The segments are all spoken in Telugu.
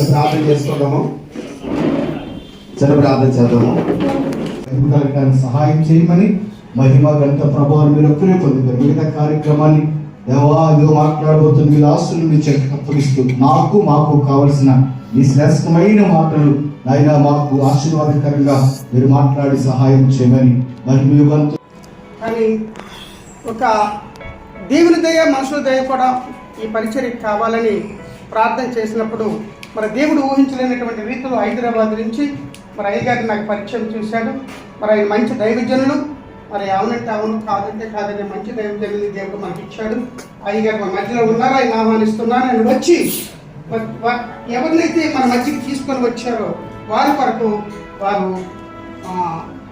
ప్రార్థన చేసుకుందాము. ప్రార్థన చేద్దాము. సహాయం చేయమని మహిమ గంట ప్రభావం మీరు ఒక్కరే పొందుతారు. మిగతా కార్యక్రమాన్ని దేవాదిగా మాట్లాడబోతుంది. మీ ఆస్తులు మీ చెట్టు అప్పగిస్తూ మాకు కావలసిన ఈ శ్రేష్టమైన మాటలు ఆయన మాకు ఆశీర్వాదకరంగా మీరు మాట్లాడి సహాయం చేయమని మహిమ. కానీ ఒక దేవుని దయ మనుషుల దయ కూడా ఈ పరిచర్య కావాలని ప్రార్థన చేసినప్పుడు మరి దేవుడు ఊహించలేనటువంటి రీతిలో హైదరాబాద్ నుంచి మరి అయ్యగారిని నాకు పరిచయం చేశాడు. మరి ఆయన మంచి దైవజనులు, మరి అవునంటే అవును, కాదంటే కాదని మంచి దైవజనులు దేవుడు మనకి ఇచ్చాడు. అయ్యగారు మన మధ్యలో ఉన్నారు, ఆయన ఆహ్వానిస్తున్నాను. ఆయన వచ్చి ఎవరినైతే మన మధ్యకి తీసుకొని వచ్చారో వారి కొరకు వారు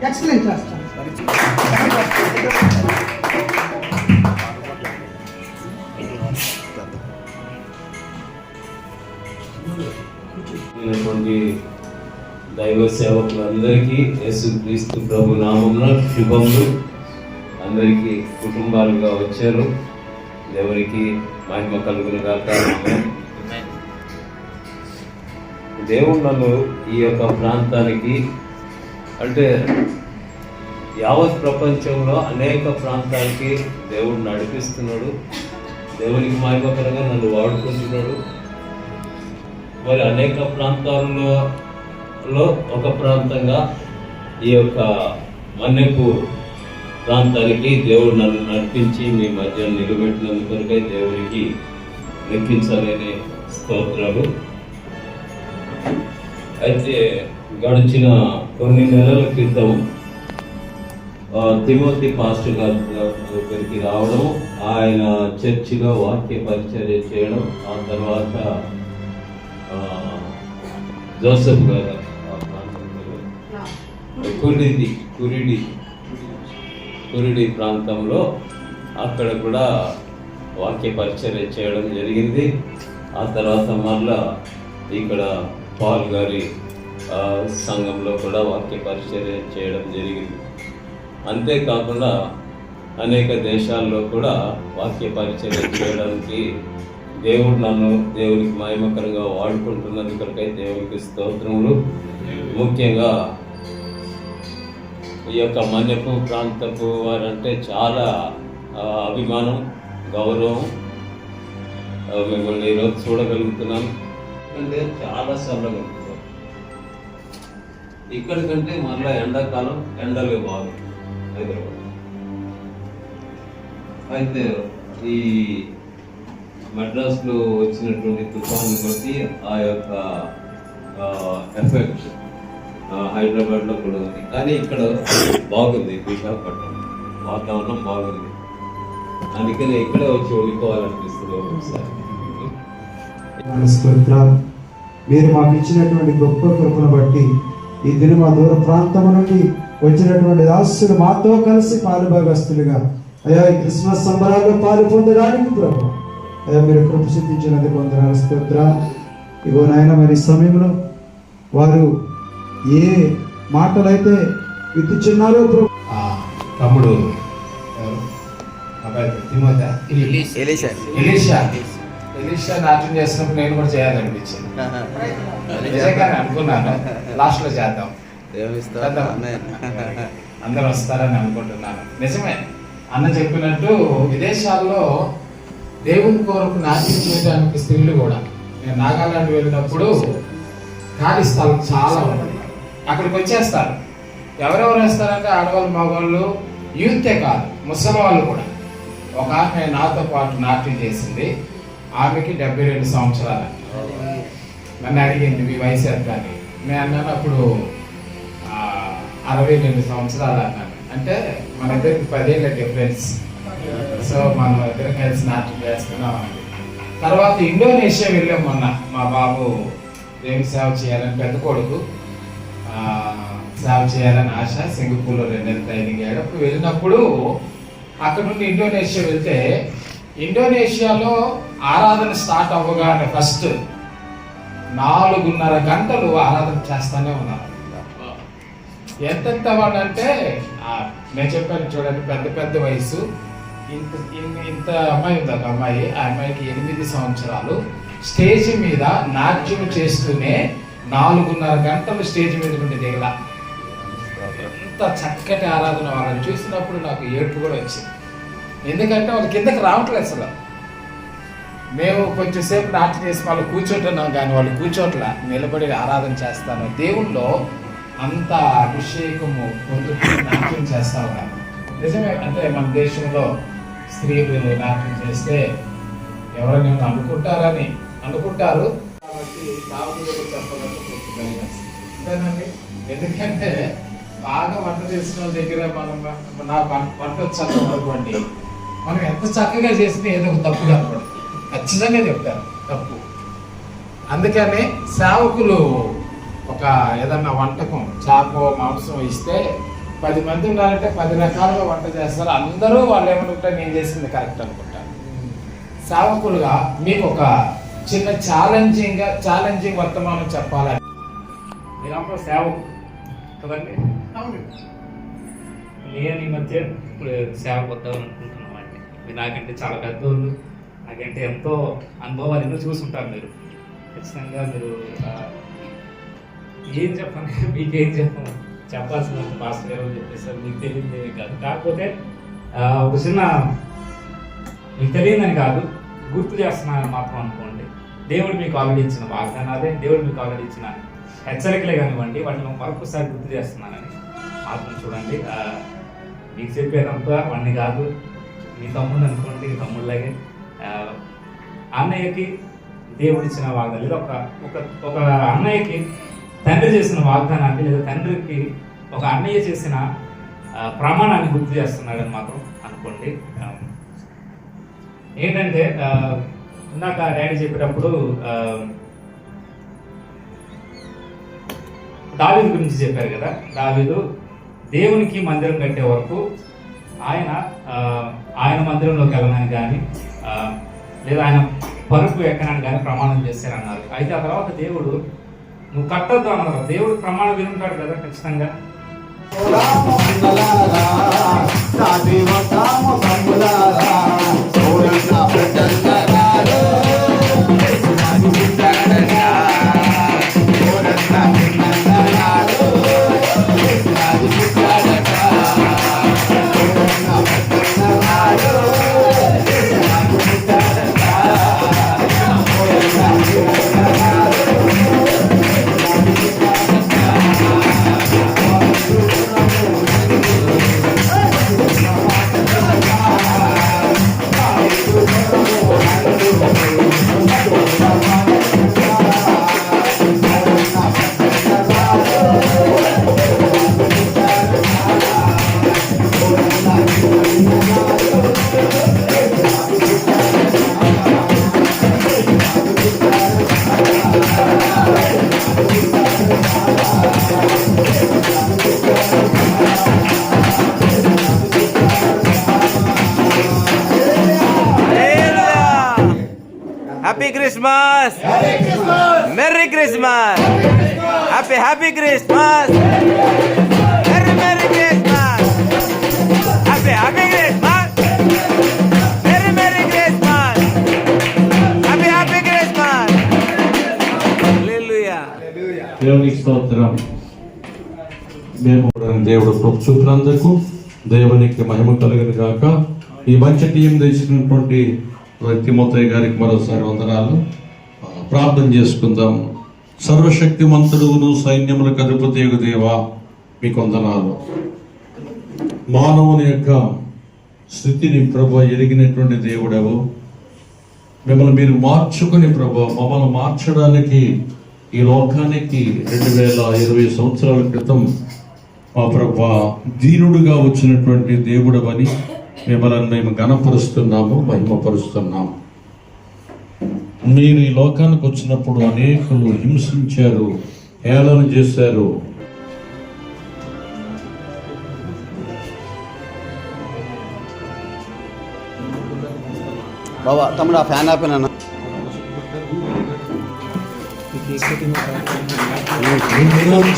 ఎక్సలెంట్ చేస్తారు. ఉన్నటువంటి దైవ సేవకులందరికీ యేసుక్రీస్తు ప్రభు నామమున శుభములు. అందరికీ కుటుంబాలుగా వచ్చారు. దేవునికి మహిమ కలుగును గాక. దేవుడు నన్ను ఈ యొక్క ప్రాంతానికి, అంటే యావత్ ప్రపంచంలో అనేక ప్రాంతాలకి దేవుడు నడిపిస్తున్నాడు. దేవునికి మహిమకరంగా నన్ను వాడుకుంటున్నాడు. మరి అనేక ప్రాంతాలలో ఒక ప్రాంతంగా ఈ యొక్క మన్నెపూర్ ప్రాంతానికి దేవుడు నన్ను నడిపించి మీ మధ్య నిలబెట్టినందుకొరకై దేవునికి లెక్కించలేని స్తోత్రాలు. అయితే గడిచిన కొన్ని నెలల క్రితం తిమోతి పాస్టర్ గారి దగ్గరికి రావడం, ఆయన చర్చిలో వాక్య పరిచర్య చేయడం, ఆ తర్వాత జోసెఫ్ గారు కురిడి ప్రాంతంలో అక్కడ కూడా వాక్య పరిచర్య చేయడం జరిగింది. ఆ తర్వాత మళ్ళా ఇక్కడ పాల్ గారి సంఘంలో కూడా వాక్య పరిచర్య చేయడం జరిగింది. అంతేకాకుండా అనేక దేశాల్లో కూడా వాక్య పరిచర్య చేయడానికి దేవుడు నన్ను దేవునికి మహిమకరంగా వాడుకుంటున్నందుకై దేవునికి స్తోత్రములు. ముఖ్యంగా ఈ యొక్క మన్యపు ప్రాంతపు వారంటే చాలా అభిమానం, గౌరవం. మిమ్మల్ని ఈరోజు చూడగలుగుతున్నాను. అంటే చాలా సరళంగా ఉంటుంది. ఇక్కడికంటే మళ్ళీ ఎండాకాలం ఎండలు బాగుంది హైదరాబాద్. అయితే ఈ మద్రాసులో వచ్చినటువంటి తుఫాను బట్టి ఆ యొక్క ఎఫెక్ట్ హైదరాబాద్లో కూడా ఉంది. కానీ ఇక్కడ బాగుంది, విశాఖపట్నం వాతావరణం బాగుంది. అందుకని ఇక్కడే వచ్చి ఉండిపోవాలనిపిస్తుంది ఒకసారి. మీరు మాకు ఇచ్చినటువంటి గొప్ప కృపను బట్టి ఈ దినం మా దూర ప్రాంతం నుండి వచ్చినటువంటి దాసులు మాతో కలిసి పాలుభాగస్తులుగా అయ్యా ఈ క్రిస్మస్ సంబరాల్లో పాలు పొందడానికి ప్రభు అయ్యా మీరు కృప సిద్ధించినది పొందడానికి స్తోత్ర. ఇగో నాయన మరి సమయంలో వారు ఏ మాటలైతే విత్తుచున్నారో తమ్ముడు ఎలీషా నాట్యం చేసినప్పుడు నేను కూడా చేయాలనిపించింది. నిజంగానే అనుకున్నాను లాస్ట్ లో చేద్దాం, అందరూ వస్తారని అనుకుంటున్నాను. నిజమే అన్న చెప్పినట్టు విదేశాల్లో దేవుని కొరకు నాట్యం చేయడానికి స్త్రీలు కూడా, నేను నాగాలాండ్ వెళ్ళినప్పుడు ఖాళీ స్థలం చాలా ఉంది, అక్కడికి వచ్చేస్తారు. ఎవరెవరు వేస్తారంటే ఆడవాళ్ళు, మగవాళ్ళు, యూతే కాదు ముసలి వాళ్ళు కూడా. ఒక ఆమె నాతో పాటు నాట్యం చేసింది. ఆమెకి 72 సంవత్సరాలు. నన్ను అడిగింది మీ వయసు ఎంత అని. నేను అన్నాను అప్పుడు 62 సంవత్సరాలు అన్నాను. అంటే మన ఇద్దరికి 10 ఏళ్ళ డిఫరెన్స్. సో మనం ఇద్దరు కలిసి నాట్యం చేస్తున్నాం అండి. తర్వాత ఇండోనేషియా వెళ్ళాం మొన్న. మా బాబు దేవుని సేవ చేయాలని, పెద్ద కొడుకు సేవ చేయాలని ఆశ. సింగపూర్లో 2 నెలలు ట్రైనింగ్ అయ్యాడు. అప్పుడు వెళ్ళినప్పుడు అక్కడ నుండి ఇండోనేషియా వెళ్తే, ఇండోనేషియాలో ఆరాధన స్టార్ట్ అవ్వగానే ఫస్ట్ 4.5 గంటలు ఆరాధన చేస్తానే ఉన్నారు. ఎంతెంత వాళ్ళు అంటే నేను చెప్పాను చూడండి, పెద్ద పెద్ద వయసు. ఇంత అమ్మాయి ఉంది, ఒక అమ్మాయి. ఆ అమ్మాయికి 8 సంవత్సరాలు. స్టేజ్ మీద నాట్యం చేస్తూనే 4.5 గంటలు స్టేజ్ మీద ఉండి దిగల. ఎంత చక్కటి ఆరాధన. వాళ్ళని చూసినప్పుడు నాకు ఏడుపు కూడా వచ్చింది. ఎందుకంటే వాళ్ళు కిందకి రావట్లేదు అసలు. మేము కొంచెంసేపు నాట్యం చేసి వాళ్ళు కూర్చుంటున్నాం, కానీ వాళ్ళు కూర్చోట్లా, నిలబడి ఆరాధన చేస్తాను. దేవుళ్ళో అంత అభిషేకము పొందుతూ నాట్యం చేస్తా ఉన్నారు. నిజమే. అంటే మన దేశంలో స్త్రీలు నాట్యం చేస్తే ఎవరైనా అనుకుంటారని అనుకుంటారు. కాబట్టి చెప్పాలంటే, ఎందుకంటే బాగా వంట చేసిన వాళ్ళ దగ్గర మనం నా వంట చక్కబడి మనం ఎంత చక్కగా చేసినా ఏదో ఒక తప్పు కనపడదు. ఖచ్చితంగా చెప్తారు తప్పు. అందుకని సేవకులు ఒక ఏదన్నా వంటకం, చేప మాంసం ఇస్తే 10 మంది ఉన్నారంటే 10 రకాలుగా వంట చేస్తారు. అందరూ వాళ్ళు ఏమనుకుంటారు, నేను చేసింది కరెక్ట్ అనుకుంటారు. సేవకులుగా మీకు ఒక చిన్న ఛాలెంజింగ్ వర్తమానం చెప్పాలని మీరంతా సేవకు కదండి. అవును. నేను ఈ మధ్య ఇప్పుడు సేవకు వద్దామని అనుకుంటున్నామండి. మీరు నాకంటే చాలా పెద్దోళ్ళు, నాకంటే ఎంతో అనుభవాలు ఎన్నో చూసుంటారు మీరు. ఖచ్చితంగా మీరు ఏం చెప్పండి, మీకేం చెప్పాల్సినంత పాస్టర్ గారు చెప్పేసారు. మీకు తెలియదు కాదు, కాకపోతే ఒక చిన్న మీకు తెలియదని కాదు, గుర్తు చేస్తున్నాను మాత్రం అనుకోండి. దేవుడు మీకు ఆల్రెడీ ఇచ్చిన వాగ్దానాలే, దేవుడు మీకు ఆల్రెడీ ఇచ్చిన హెచ్చరికలే కానివ్వండి, వాటిని మరొకసారి గుర్తు చేస్తున్నానని మాత్రం చూడండి. మీకు చెప్పేదంతా వాడిని కాదు, మీ తమ్ముడు అనుకోండి, తమ్ముళ్ళలాగే అన్నయ్యకి దేవుడు ఇచ్చిన వాగ్దానం, లేదా ఒక అన్నయ్యకి తండ్రి చేసిన వాగ్దానాన్ని, లేదా తండ్రికి ఒక అన్నయ్య చేసిన ప్రమాణాన్ని గుర్తు చేస్తున్నాడని మాత్రం అనుకోండి. ఏంటంటే ఇందాక డాడీ చెప్పేటప్పుడు దావీదు గురించి చెప్పారు కదా. దావీదు దేవునికి మందిరం కట్టే వరకు ఆయన మందిరంలోకి వెళ్ళడానికి కానీ లేదా ఆయన పరుపు ఎక్కడానికి కానీ ప్రమాణం చేశారన్నారు. అయితే ఆ తర్వాత దేవుడు నువ్వు కట్టొద్దు అన్నారు. దేవుడు ప్రమాణం వినుంటాడు కదా ఖచ్చితంగా. Happy Christmas! Merry Christmas! Happy Christmas! Merry Christmas! Happy Christmas! Merry Christmas! Happy Christmas! Hallelujah! దేవునికి స్తోత్రం. మేము దేవుడు కృప చూపినందుకు దేవునికి మహిమ కలుగును గాక. ఈ మంచి టీం తెచ్చినటువంటి తిమోతయ్య గారికి మరోసారి వందనాలు. ప్రార్థన చేసుకుందాం. సర్వశక్తిమంతుడును సైన్యములకు అధిపతియగు దేవా, మీకు వందనాలు. మానవుని యొక్క స్థితిని ప్రభు ఎరిగినటువంటి దేవుడవు. మిమ్మల్ని మీరు మార్చుకుని ప్రభు మమ్మల్ని మార్చడానికి ఈ లోకానికి 2020 సంవత్సరాల క్రితం మా ప్రభు దీనుడుగా వచ్చినటువంటి దేవుడవని మిమ్మల్ని మేము ఘనపరుస్తున్నాము, మహిమపరుస్తున్నాము. మీరు ఈ లోకానికి వచ్చినప్పుడు అనేకులు హింసించారు, హేళన చేశారు. బాబా తమ్ముడు ఆ ఫ్యాన్ ఆపినా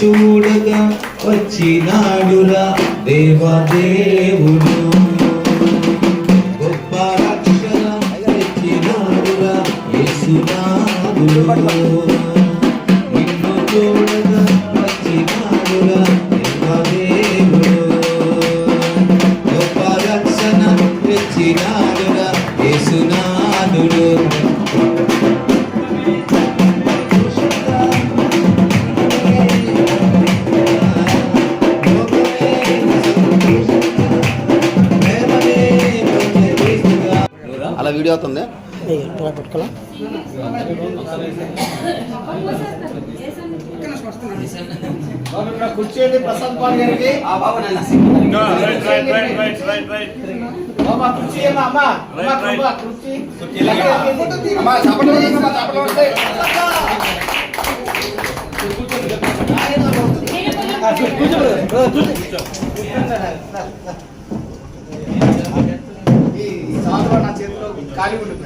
చూడగా వచ్చినాడురా దేవదేవుడు, గొప్ప రక్షణ తెచ్చినాడురా యేసునాథుడు. నిన్ను చూడగా వచ్చినాడురా దేవదేవుడు, గొప్ప రక్షణ తెచ్చినాడురా యేసునాథుడు. అలా వీడియో అవుతుంది. కూర్చోండి ప్రసాద్ బాబు గారికి. బాబా కుర్చీ అమ్మా, అమ్మా కుర్చీ. ఈ సాల్వా నా చేతిలో ఖాళీ ఉంటుంది.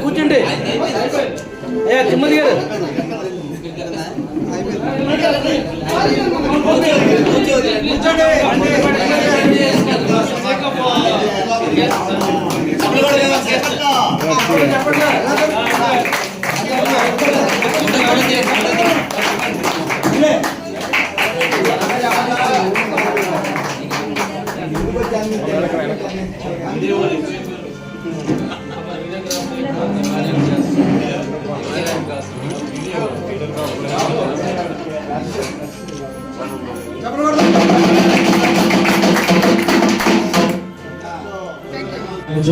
కూర్చుంటే తిమ్మది గారు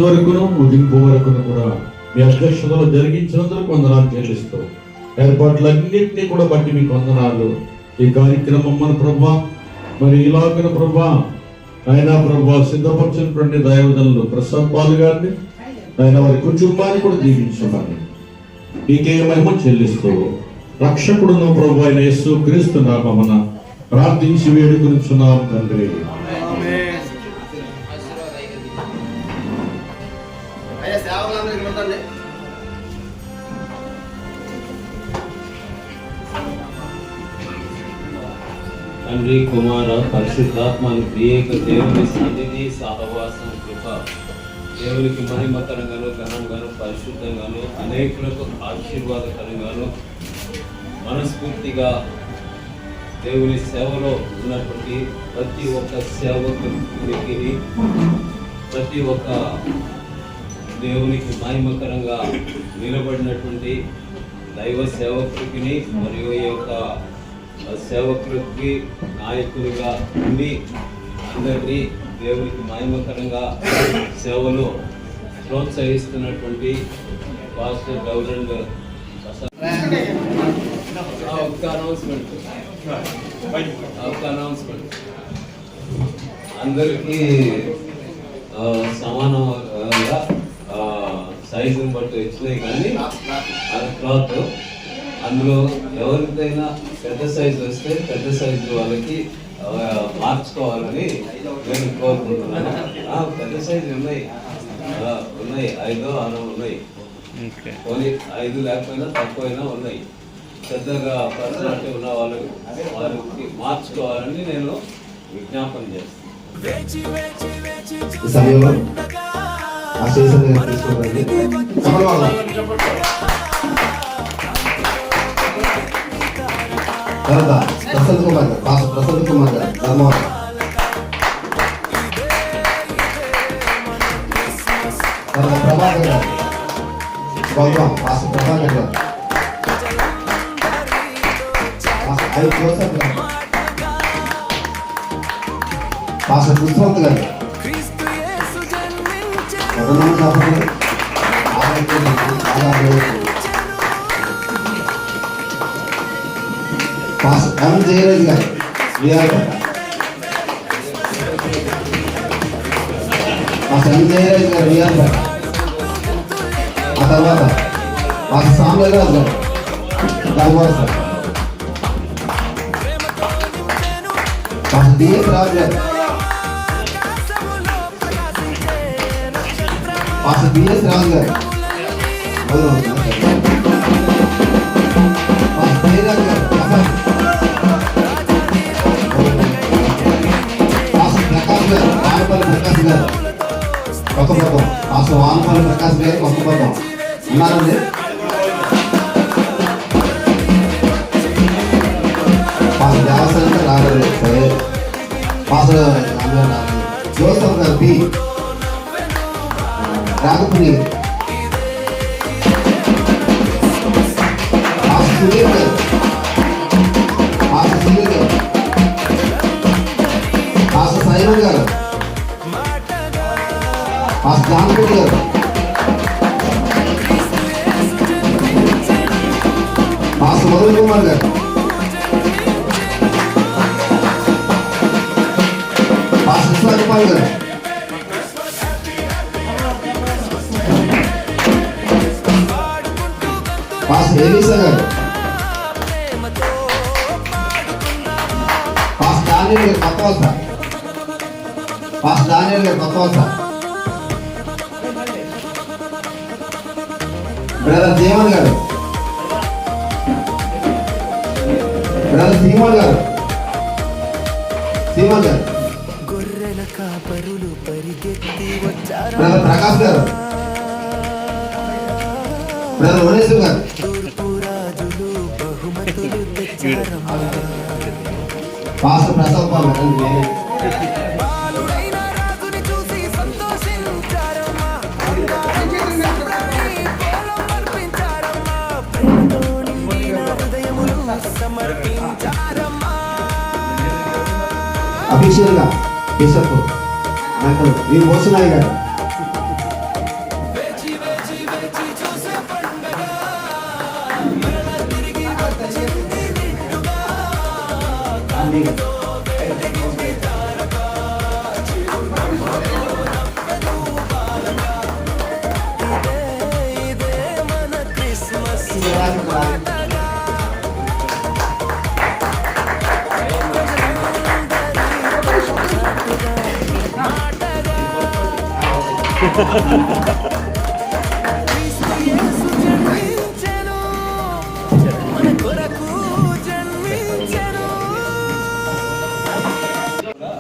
వరకును ముగింపు వరకును కూడా మీ అధ్యక్షతలో జరిగించినందుకు వందనాలు చెల్లిస్తూ ఏర్పాట్లన్నింటినీ కూడా బట్టి మీకు వందనాలు. ఈ కార్యక్రమం మన ప్రభా మరి ఇలాగన ప్రభా ఆయన ప్రభా సిద్ధపరిచినటువంటి దైవజనులు ప్రసాద్ పాల్ గారిని ఆయన వారి కుటుంబాన్ని కూడా దీవించున్నాను. నీకే మహిమ చెల్లిస్తూ రక్షకుడును ప్రభు అయిన యేసు క్రీస్తు నామమున ప్రార్థించి వేడుకొనుచున్నాం తండ్రి. తండ్రి కుమార పరిశుద్ధాత్మను ప్రియేక దేవుని సన్నిధి సహవాసం కృప దేవునికి మహిమకరంగాను ఘనంగాను పరిశుద్ధంగాను అనేకులకు ఆశీర్వాదకరంగాను మనస్ఫూర్తిగా దేవుని సేవలో ఉన్నటువంటి ప్రతి ఒక్క సేవకునికి ప్రతి ఒక్క దేవునికి మహిమకరంగా నిలబడినటువంటి దైవ సేవకుడికి మరియు ఈ యొక్క సేవకుడికి నాయకుడిగా ఉండి అందరినీ దేవునికి మహిమకరంగా సేవలో ప్రోత్సహిస్తున్నటువంటి పాస్టర్ గౌరండ్ అనౌన్స్మెంట్ అందరికీ సమానంగా సైజుని బట్టి వచ్చినాయి, కానీ అది క్లాత్ అందులో ఎవరికైనా పెద్ద సైజు వస్తే పెద్ద సైజు వాళ్ళకి మార్చుకోవాలని నేను కోరుకుంటున్నాను. పెద్ద సైజు ఉన్నాయి 5 6 ఉన్నాయి, కొన్ని 5 లేకపోయినా తక్కువైనా ఉన్నాయి. పెద్దగా పర్సనాలిటీ ఉన్న వాళ్ళకి మార్చుకోవాలని నేను విజ్ఞాపన చేస్తాను. ప్రసన్న కుమార్ గారు, ప్రసన్న కుమార్ గారు ధర్మవరం, ప్రభాకర్ గారు గౌరవం, ప్రభాకర్ గారు, జోసఫ్ గారు, కృష్ణవంత్ గారు, ఎం జయరాజ్ గారు విఆర్పేట, ఎం జయరాజ్ గారు విఆర్పేట. ఆ తర్వాత సామ్రాజ్ గారు ధర్మవరం సార్, డిఎస్ రాజు గారు, డిఎస్ రాజు గారు, జయరాజ్ గారు, ప్రకాష్ గారు, వానపల్లి ప్రకాష్ గారు కొత్తపట్నం, వానపల్లి ప్రకాష్ గారు కొత్తపట్నం ఉన్నారండి. దేవస్థానం రాలేదు, సరే. జోసఫ్ గారు బి రాగపుని, సునీల్ గారు, సునీల్ గారు, సైమన్ గారు, జాన్పూర్ గారు, వరుణ్ కుమార్ గారు, విశ్వకుమార్ గారు, పాస్టర్ ఎలీసా గారు, పాస్టర్ డానియల్ గారు కొత్త వలస, పాస్టర్ డానియల్ గారు కొత్త వలస, బ్రదర్ జీవన్ గారు, బ్రదర్ సీమన్ గారు, సీమన్ గారు, బ్రదర్ ప్రకాష్ గారు, బ్రదర్ వనేశ్వర్ గారు, పాస్టర్ ప్రసాద్ బాబు గారు, అఫీషియల్ గా బిషప్ డాక్టర్ వి మోసనాయ్ గారు,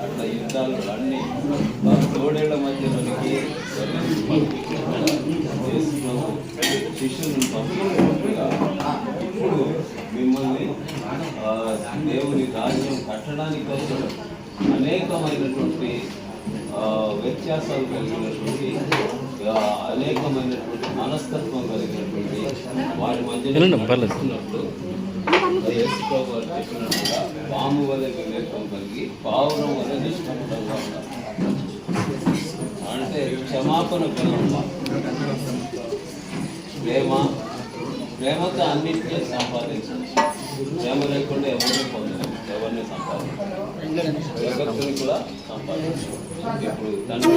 అట్లా యుద్ధాలు అన్ని తోడేళ్ల మధ్య మనకి శిష్యులను పంపించినట్టుగా ఇప్పుడు మిమ్మల్ని దేవుని రాజ్యం కట్టడానికి కోసం అనేకమైనటువంటి వ్యత్యాసాలు కలిగినటువంటి అనేకమైనటువంటి మనస్తత్వం కలిగినటువంటి వారి మధ్య యేసుప్రభు వారు చెప్పినట్టుగా పాము వలె వివేకం కలిగి పావురం వలె నిష్కపటంగా ఉండాలి. అంటే క్షమాపణ గుణం, ప్రేమతో అన్నింటినీ సంపాదించవచ్చు. ప్రేమ లేకుండా ఎవరిని పొందలేము, ఎవరిని సంపాదించాలి, జగత్తుని కూడా సంపాదించాలి. ఇప్పుడు తండ్రి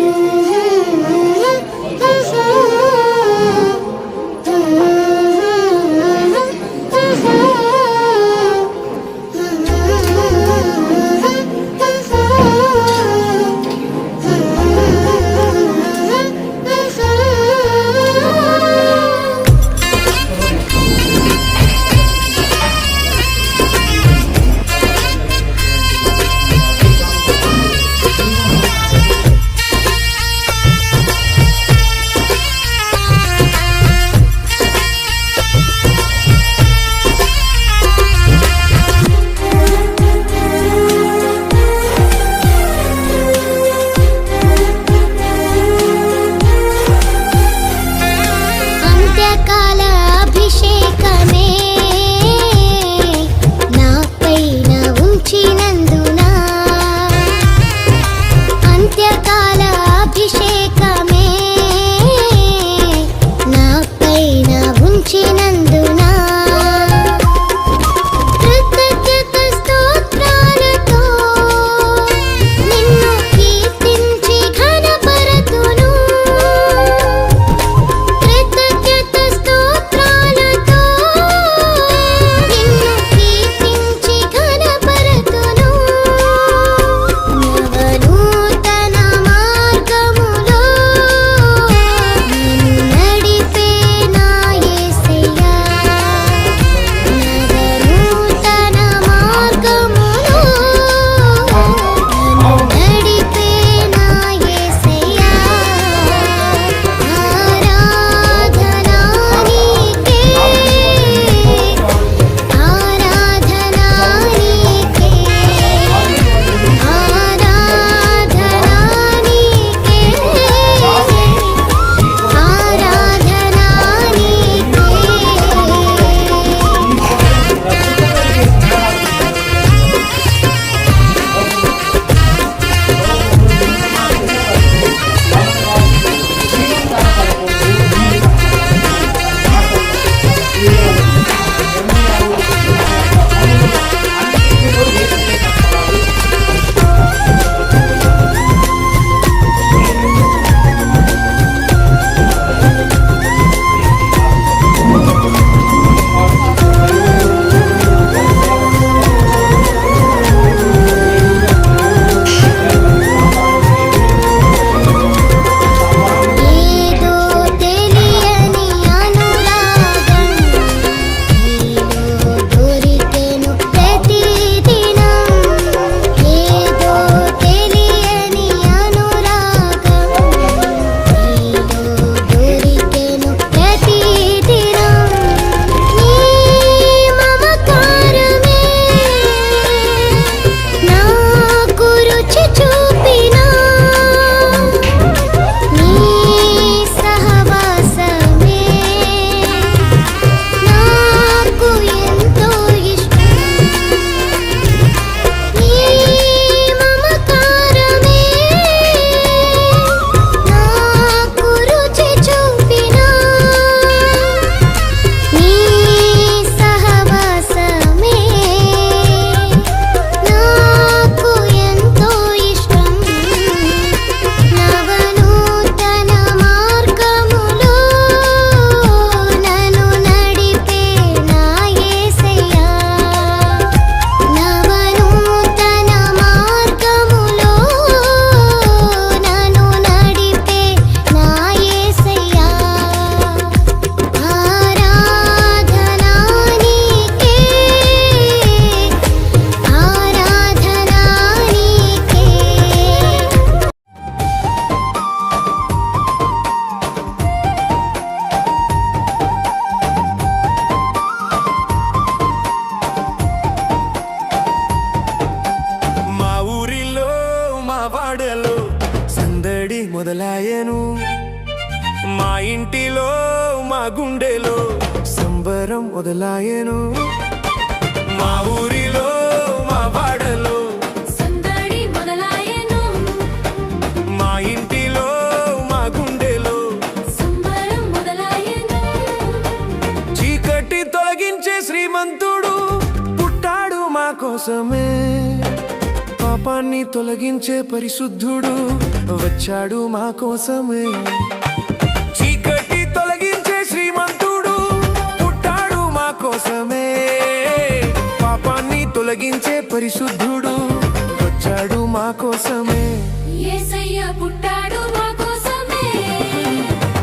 గుండెలో సంబరం మొదలాయెను. మా ఊరిలో మా వాడలో సందడి మొదలాయెను. మా ఇంటిలో మా గుండెలో సంబరం మొదలాయెను. చీకటి తొలగించే శ్రీమంతుడు పుట్టాడు మా కోసమే. పాపాన్ని తొలగించే పరిశుద్ధుడు వచ్చాడు మా కోసమే. చీకటి తొలగించే శ్రీమంతుడు పుట్టాడు మా కోసమే. పాపాన్ని తొలగించే పరిశుద్ధుడు వచ్చాడు మా కోసమే. యేసయ్య పుట్టాడు మా